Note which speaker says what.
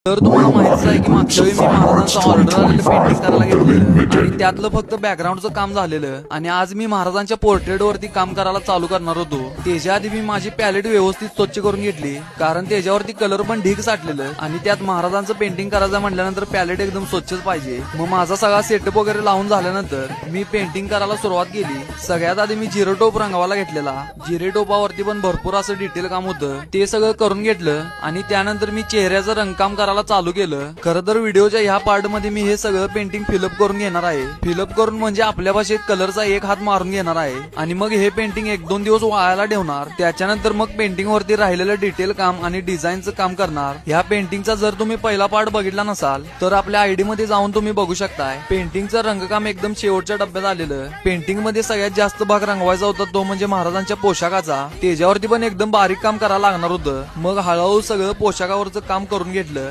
Speaker 1: तर तुम्हाला माहितीच आहे की मागच्या वेळी मी महाराजांचं ऑर्डर आलेलं पेंटिंग करायला घेतलेलं आणि त्यातलं फक्त बॅकग्राऊंडचं काम झालेलं आणि आज मी महाराजांच्या पोर्ट्रेट वरती काम करायला चालू करणार होतो. त्याच्या आधी मी माझी पॅलेट व्यवस्थित स्वच्छ करून घेतली कारण त्याच्यावरती कलर पण ढीग साठलेलं आणि त्यात महाराजांचं पेंटिंग करायचं म्हटल्यानंतर पॅलेट एकदम स्वच्छच पाहिजे. मग माझा सगळा सेटअप वगैरे लावून झाल्यानंतर मी पेंटिंग करायला सुरुवात केली. सगळ्यात आधी मी जिरो टोप रंगवायला घेतलेला. जिरे टोपावरती पण भरपूर असं डिटेल काम होतं ते सगळं करून घेतलं आणि त्यानंतर मी चेहऱ्याचं रंगकाम करायला चालू केलं. खरं तर व्हिडिओच्या ह्या पार्ट मध्ये मी हे सगळं पेंटिंग फिलअप करून घेणार आहे. फिलअप करून म्हणजे आपल्या भाषेत कलरचा एक हात मारून घेणार आहे आणि मग हे पेंटिंग 1-2 दिवस वाळायला ठेवणार. त्याच्यानंतर मग पेंटिंग वरती राहिलेलं डिटेल काम आणि डिझाईनचं काम करणार. ह्या पेंटिंगचा जर तुम्ही पहिला पार्ट बघितला नसाल तर आपल्या आयडी मध्ये जाऊन तुम्ही बघू शकताय. पेंटिंगचं रंगकाम एकदम शेवटच्या डब्यात आलेलं. पेंटिंग मध्ये सगळ्यात जास्त भाग रंगवायचा होता तो म्हणजे महाराजांच्या पोशाखाचा. त्याच्यावरती पण एकदम बारीक काम करायला लागणार होतं. मग हळूहळू सगळं पोशाखावरचं काम करून घेतलं.